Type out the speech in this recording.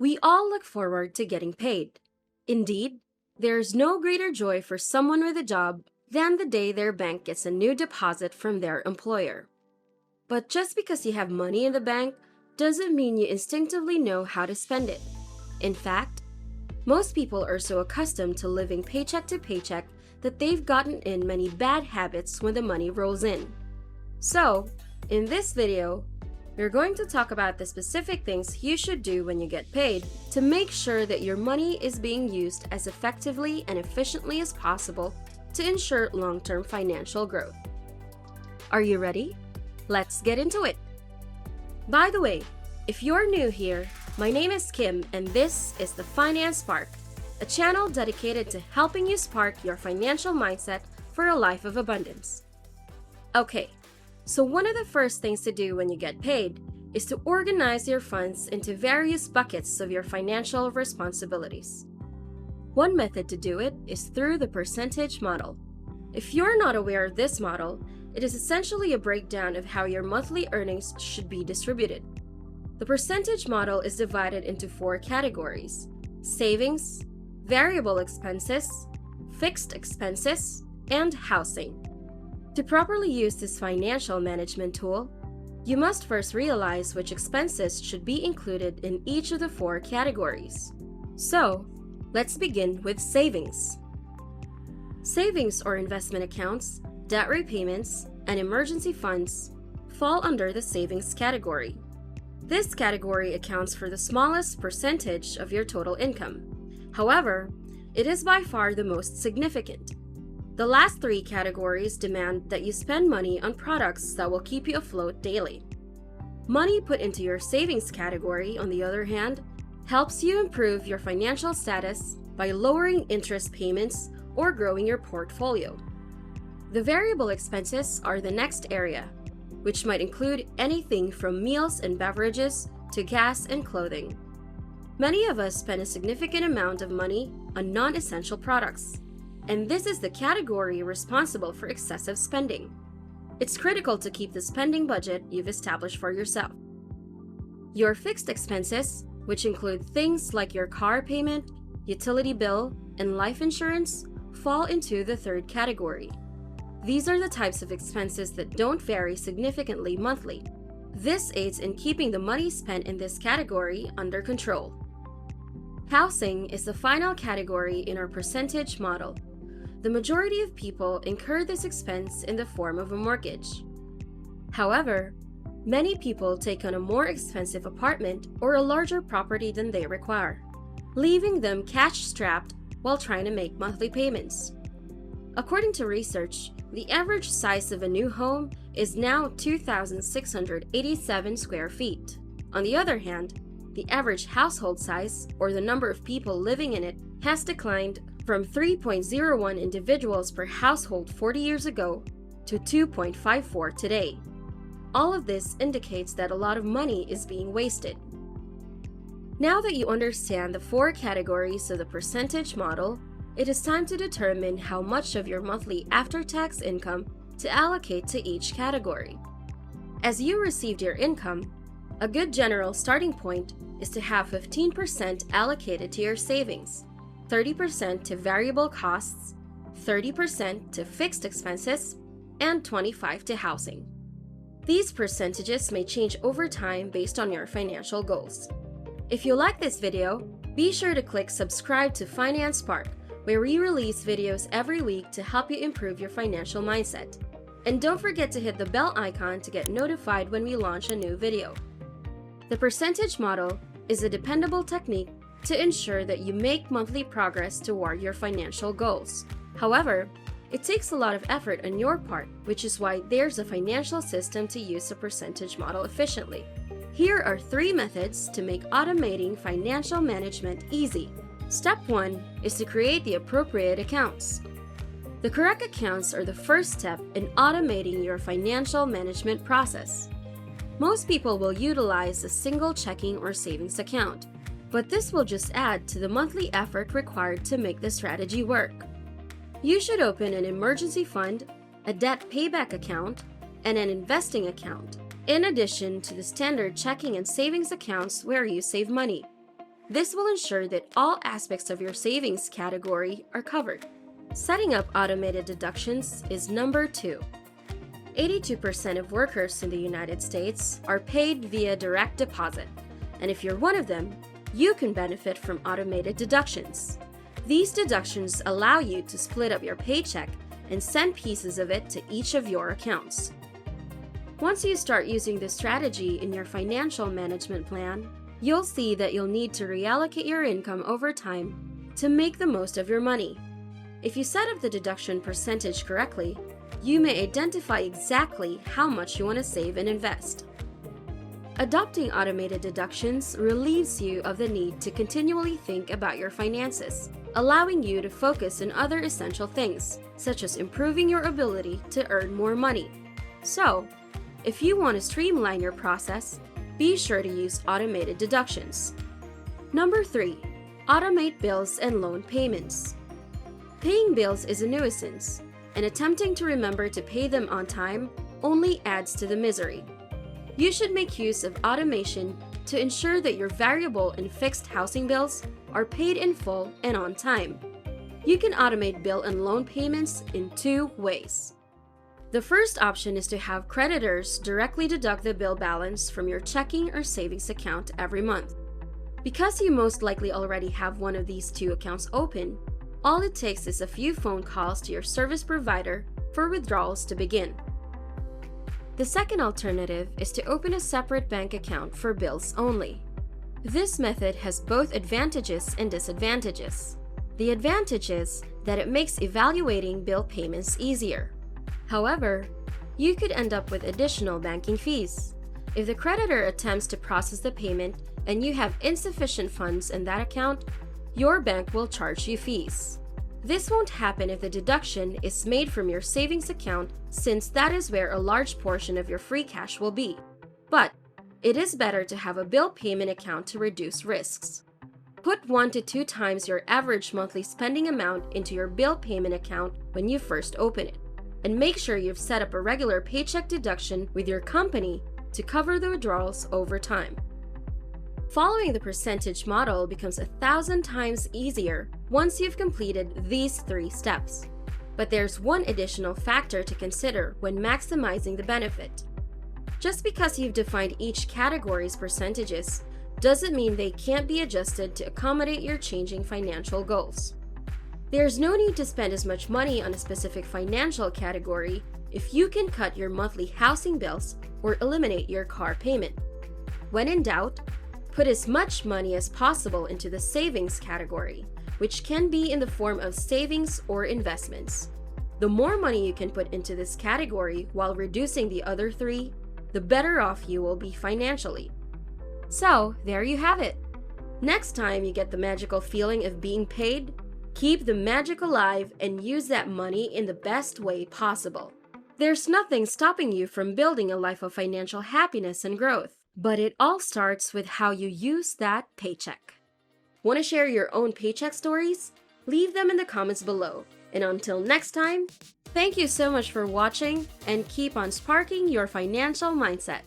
We all look forward to getting paid. Indeed, there is no greater joy for someone with a job than the day their bank gets a new deposit from their employer. But just because you have money in the bank doesn't mean you instinctively know how to spend it. In fact, most people are so accustomed to living paycheck to paycheck that they've gotten in many bad habits when the money rolls in. So, in this video, we're going to talk about the specific things you should do when you get paid to make sure that your money is being used as effectively and efficiently as possible to ensure long-term financial growth. Are you ready? Let's get into it! By the way, if you're new here, my name is Kim and this is the Finance Spark, a channel dedicated to helping you spark your financial mindset for a life of abundance. Okay, so one of the first things to do when you get paid is to organize your funds into various buckets of your financial responsibilities. One method to do it is through the percentage model. If you're not aware of this model, it is essentially a breakdown of how your monthly earnings should be distributed. The percentage model is divided into 4 categories: savings, variable expenses, fixed expenses, and housing. To properly use this financial management tool, you must first realize which expenses should be included in each of the 4 categories. So, let's begin with savings. Savings or investment accounts, debt repayments, and emergency funds fall under the savings category. This category accounts for the smallest percentage of your total income. However, it is by far the most significant. The last 3 categories demand that you spend money on products that will keep you afloat daily. Money put into your savings category, on the other hand, helps you improve your financial status by lowering interest payments or growing your portfolio. The variable expenses are the next area, which might include anything from meals and beverages to gas and clothing. Many of us spend a significant amount of money on non-essential products, and this is the category responsible for excessive spending. It's critical to keep the spending budget you've established for yourself. Your fixed expenses, which include things like your car payment, utility bill, and life insurance, fall into the 3rd category. These are the types of expenses that don't vary significantly monthly. This aids in keeping the money spent in this category under control. Housing is the final category in our percentage model. The majority of people incur this expense in the form of a mortgage. However, many people take on a more expensive apartment or a larger property than they require, leaving them cash-strapped while trying to make monthly payments. According to research, the average size of a new home is now 2,687 square feet. On the other hand, the average household size, or the number of people living in it, has declined from 3.01 individuals per household 40 years ago to 2.54 today. All of this indicates that a lot of money is being wasted. Now that you understand the 4 categories of the percentage model, it is time to determine how much of your monthly after-tax income to allocate to each category. As you received your income, a good general starting point is to have 15% allocated to your savings, 30% to variable costs, 30% to fixed expenses, and 25% to housing. These percentages may change over time based on your financial goals. If you like this video, be sure to click subscribe to Finance Spark, where we release videos every week to help you improve your financial mindset. And don't forget to hit the bell icon to get notified when we launch a new video. The percentage model is a dependable technique to ensure that you make monthly progress toward your financial goals. However, it takes a lot of effort on your part, which is why there's a financial system to use the percentage model efficiently. Here are 3 methods to make automating financial management easy. Step 1 is to create the appropriate accounts. The correct accounts are the first step in automating your financial management process. Most people will utilize a single checking or savings account, but this will just add to the monthly effort required to make the strategy work. You should open an emergency fund, a debt payback account, and an investing account, in addition to the standard checking and savings accounts where you save money. This will ensure that all aspects of your savings category are covered. Setting up automated deductions is number 2. 82% of workers in the United States are paid via direct deposit, and if you're one of them, you can benefit from automated deductions. These deductions allow you to split up your paycheck and send pieces of it to each of your accounts. Once you start using this strategy in your financial management plan, you'll see that you'll need to reallocate your income over time to make the most of your money. If you set up the deduction percentage correctly, you may identify exactly how much you want to save and invest. Adopting automated deductions relieves you of the need to continually think about your finances, allowing you to focus on other essential things, such as improving your ability to earn more money. So, if you want to streamline your process, be sure to use automated deductions. Number 3. Automate bills and loan payments. Paying bills is a nuisance, and attempting to remember to pay them on time only adds to the misery. You should make use of automation to ensure that your variable and fixed housing bills are paid in full and on time. You can automate bill and loan payments in 2 ways. The first option is to have creditors directly deduct the bill balance from your checking or savings account every month. Because you most likely already have one of these 2 accounts open, all it takes is a few phone calls to your service provider for withdrawals to begin. The second alternative is to open a separate bank account for bills only. This method has both advantages and disadvantages. The advantage is that it makes evaluating bill payments easier. However, you could end up with additional banking fees. If the creditor attempts to process the payment and you have insufficient funds in that account, your bank will charge you fees. This won't happen if the deduction is made from your savings account, since that is where a large portion of your free cash will be. But it is better to have a bill payment account to reduce risks. Put 1 to 2 times your average monthly spending amount into your bill payment account when you first open it, and make sure you've set up a regular paycheck deduction with your company to cover the withdrawals over time. Following the percentage model becomes 1,000 times easier once you've completed these 3 steps. But there's one additional factor to consider when maximizing the benefit. Just because you've defined each category's percentages doesn't mean they can't be adjusted to accommodate your changing financial goals. There's no need to spend as much money on a specific financial category if you can cut your monthly housing bills or eliminate your car payment. When in doubt, put as much money as possible into the savings category, which can be in the form of savings or investments. The more money you can put into this category while reducing the other 3, the better off you will be financially. So, there you have it. Next time you get the magical feeling of being paid, keep the magic alive and use that money in the best way possible. There's nothing stopping you from building a life of financial happiness and growth. But it all starts with how you use that paycheck. Want to share your own paycheck stories? Leave them in the comments below. And until next time, thank you so much for watching and keep on sparking your financial mindset.